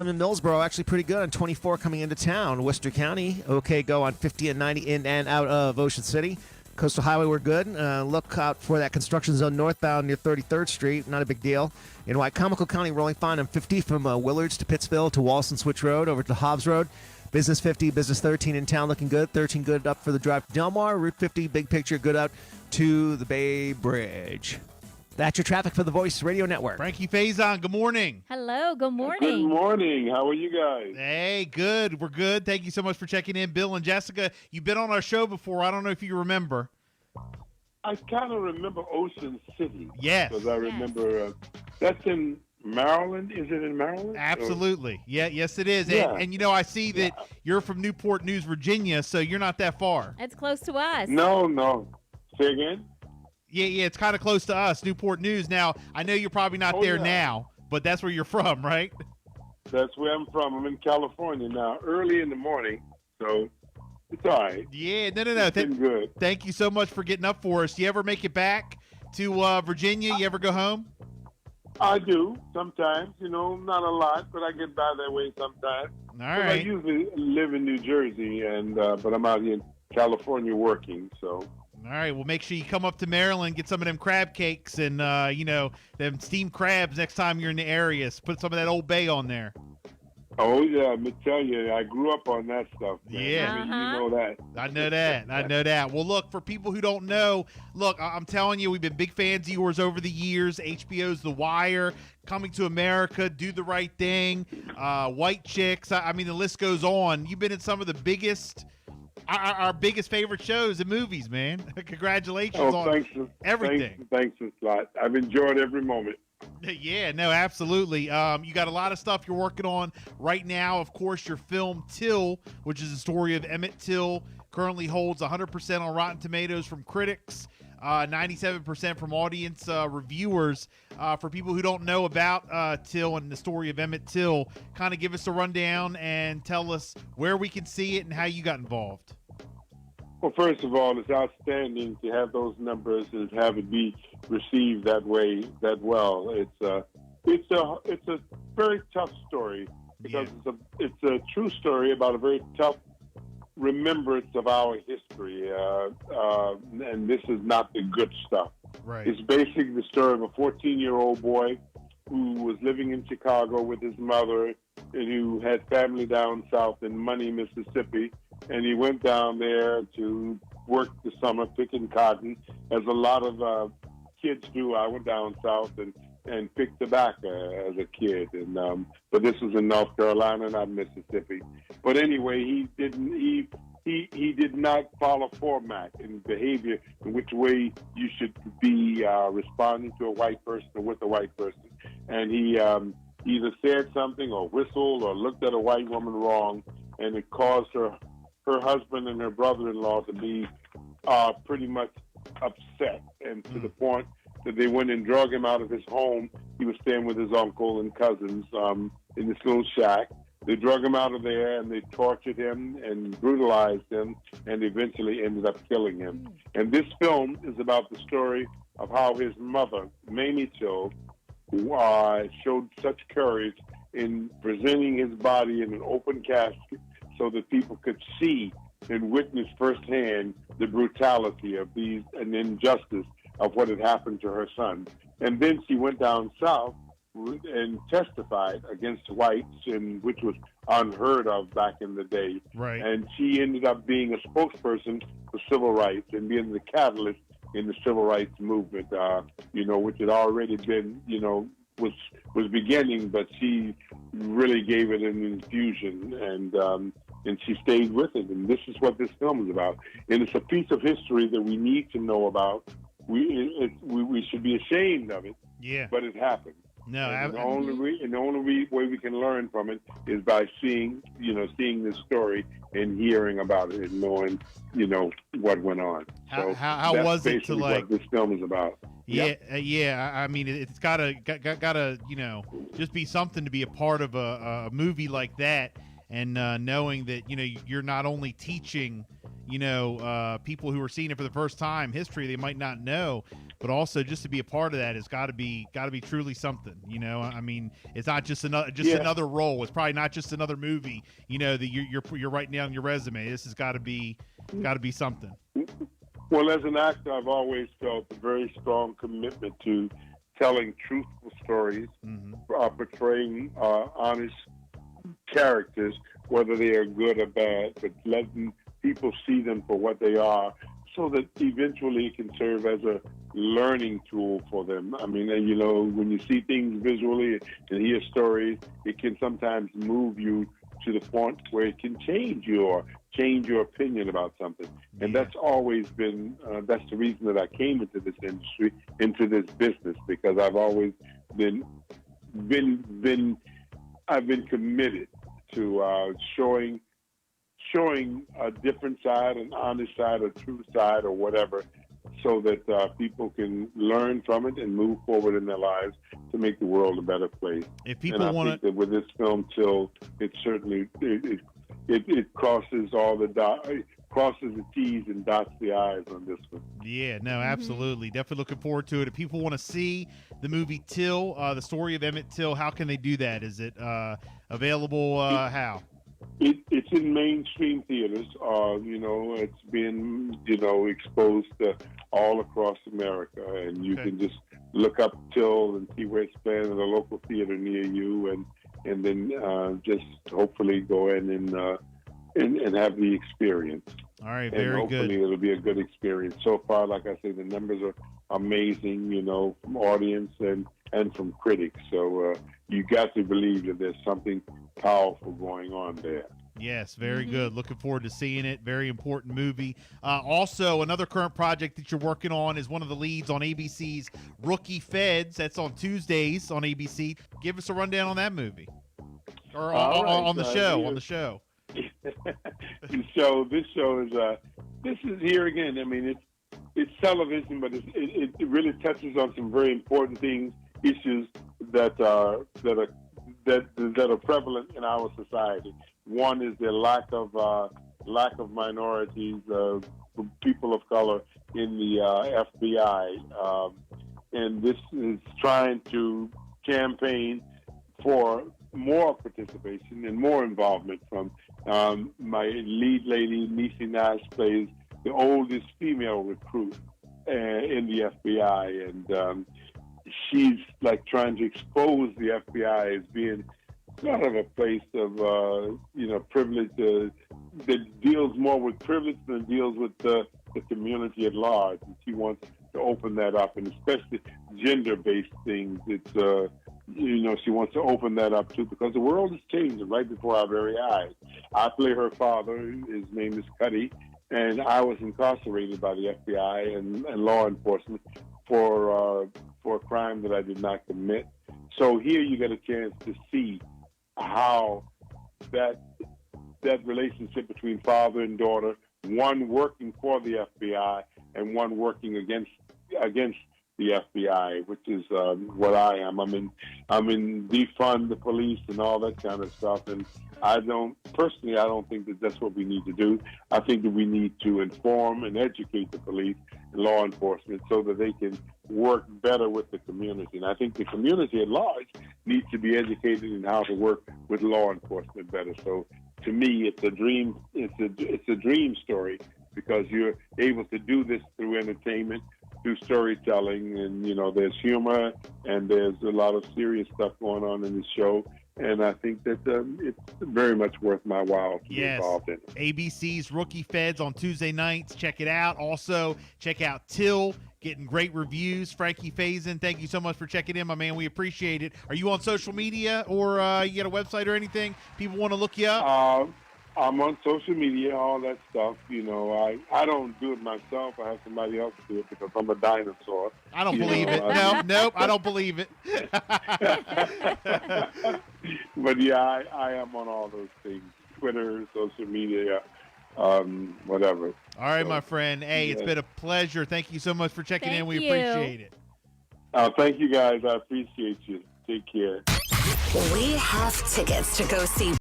In Millsboro, actually pretty good on 24 coming into town. Worcester County, okay, go on 50 and 90 in and out of Ocean City. Coastal Highway, we're good. Look out for that construction zone northbound near 33rd Street. Not a big deal. In Wycomico County, rolling fine on 50 from Willards to Pittsville to Walson Switch Road over to Hobbs Road. Business 50, Business 13 in town looking good. 13 good up for the drive to Delmar. Route 50, big picture, good out to the Bay Bridge. That's your traffic for the Voice Radio Network. Frankie Faison, good morning. Hello, good morning. Good morning. How are you guys? Hey, good. We're good. Thank you so much for checking in. Bill and Jessica, you've been on our show before. I don't know if you remember. I kind of remember Ocean City. Yes. Because I remember that's in Maryland. Is it in Maryland? Absolutely. Yes, it is. Yeah. And I see that you're from Newport News, Virginia, so you're not that far. It's close to us. No. Say again? Yeah, it's kind of close to us, Newport News. Now, I know you're probably not there now, but that's where you're from, right? That's where I'm from. I'm in California now, early in the morning, so it's all right. Yeah, no. It's been good. Thank you so much for getting up for us. You ever make it back to Virginia? You ever go home? I do sometimes, not a lot, but I get by that way sometimes. All right. I usually live in New Jersey, but I'm out here in California working, so. All right, well, make sure you come up to Maryland, get some of them crab cakes and, them steamed crabs next time you're in the area. So put some of that Old Bay on there. Oh, yeah, let me tell you, I grew up on that stuff, man. Yeah. I mean, you know that. I know that. Well, look, for people who don't know, I'm telling you, we've been big fans of yours over the years. HBO's The Wire, Coming to America, Do the Right Thing, White Chicks. I mean, the list goes on. You've been in some of the biggest... Our biggest favorite shows and movies, man. Congratulations on everything. Thanks a lot. I've enjoyed every moment. Yeah, no, absolutely. You got a lot of stuff you're working on right now. Of course, your film Till, which is the story of Emmett Till, currently holds 100% on Rotten Tomatoes from critics, 97% from audience reviewers. For people who don't know about Till and the story of Emmett Till, kind of give us a rundown and tell us where we can see it and how you got involved. Well, first of all, it's outstanding to have those numbers and have it be received that way, that well. It's a very tough story because it's a true story about a very tough remembrance of our history, and this is not the good stuff. Right. It's basically the story of a 14-year-old boy who was living in Chicago with his mother and who had family down south in Money, Mississippi, and he went down there to work the summer picking cotton, as a lot of kids do. I went down south and picked tobacco as a kid, and but this was in North Carolina, not Mississippi. But anyway, he did not follow format in behavior in which way you should be responding to a white person or with a white person, and he either said something or whistled or looked at a white woman wrong, and it caused her husband and her brother-in-law to be pretty much upset, and to the point that they went and drug him out of his home. He was staying with his uncle and cousins in this little shack. They drug him out of there, and they tortured him and brutalized him, and eventually ended up killing him. And this film is about the story of how his mother, Mamie Till, showed such courage in presenting his body in an open casket so that people could see and witness firsthand the brutality of these and injustice of what had happened to her son. And then she went down south and testified against whites, which was unheard of back in the day. Right. And she ended up being a spokesperson for civil rights and being the catalyst in the civil rights movement, which had already been, was beginning, but she really gave it an infusion, and she stayed with it. And this is what this film is about. And it's a piece of history that we need to know about. We should be ashamed of it, but it happened. No, and the only way we can learn from it is by seeing this story and hearing about it and knowing, what went on. So how was it to what this film is about? Yeah. I mean, it's gotta just be something to be a part of a movie like that, and knowing that you're not only teaching people who are seeing it for the first time, history they might not know, but also just to be a part of that has got to be truly something. I mean, it's not just another role. It's probably not just another movie. That you're writing down your resume. This has got to be something. Well, as an actor, I've always felt a very strong commitment to telling truthful stories, portraying honest characters, whether they are good or bad, but letting people see them for what they are, so that eventually it can serve as a learning tool for them. I mean, when you see things visually and hear stories, it can sometimes move you to the point where it can change your opinion about something. And that's always been, that's the reason that I came into this industry, into this business, because I've always been committed to showing a different side, an honest side, a true side, or whatever, so that people can learn from it and move forward in their lives to make the world a better place. If people want think that with this film, Till, it certainly it crosses crosses the T's and dots the I's on this one. Yeah, no, absolutely. Definitely looking forward to it. If people want to see the movie Till, the story of Emmett Till, how can they do that? Is it available? How? It's in mainstream theaters. It's been, exposed all across America, and you can just look up Till and see where it's playing in a local theater near you, and then just hopefully go in and have the experience. All right, and very good. Hopefully it'll be a good experience. So far, like I say, the numbers are amazing, from audience and from critics. So you got to believe that there's something powerful going on there. Yes, very good. Looking forward to seeing it. Very important movie. Also, another current project that you're working on is one of the leads on ABC's Rookie Feds. That's on Tuesdays on ABC. Give us a rundown on that movie, or on the show. On the show. This is here again. I mean, it's television, but it really touches on some very important issues that are prevalent in our society. One is the lack of minorities, people of color in the FBI, and this is trying to campaign for more participation and more involvement from my lead lady, Niecy Nash, plays the oldest female recruit in the FBI, and she's like trying to expose the FBI as being sort of a place of privilege that deals more with privilege than deals with the community at large. And she wants to open that up, and especially gender-based things. It's she wants to open that up too, because the world is changing right before our very eyes. I play her father. His name is Cuddy, and I was incarcerated by the FBI and law enforcement for a crime that I did not commit. So here you get a chance to see how that relationship between father and daughter, one working for the FBI and one working against the FBI, which is what I am. I'm in defund the police and all that kind of stuff, and I don't think that that's what we need to do. I think that we need to inform and educate the police and law enforcement so that they can work better with the community. And I think the community at large needs to be educated in how to work with law enforcement better. So to me, it's a dream. It's a dream story, because you're able to do this through entertainment, through storytelling, and there's humor and there's a lot of serious stuff going on in the show. And I think that it's very much worth my while to be involved in it. ABC's Rookie Feds on Tuesday nights. Check it out. Also, check out Till, getting great reviews. Frankie Faison, thank you so much for checking in, my man. We appreciate it. Are you on social media, or you got a website or anything? People want to look you up? I'm on social media, all that stuff. I don't do it myself. I have somebody else do it because I'm a dinosaur. I don't believe it. Nope, I don't believe it. But yeah, I am on all those things: Twitter, social media, whatever. All right, my friend. Hey, It's been a pleasure. Thank you so much for checking in. We you. appreciate it. Thank you, guys. I appreciate you. Take care. We have tickets to go see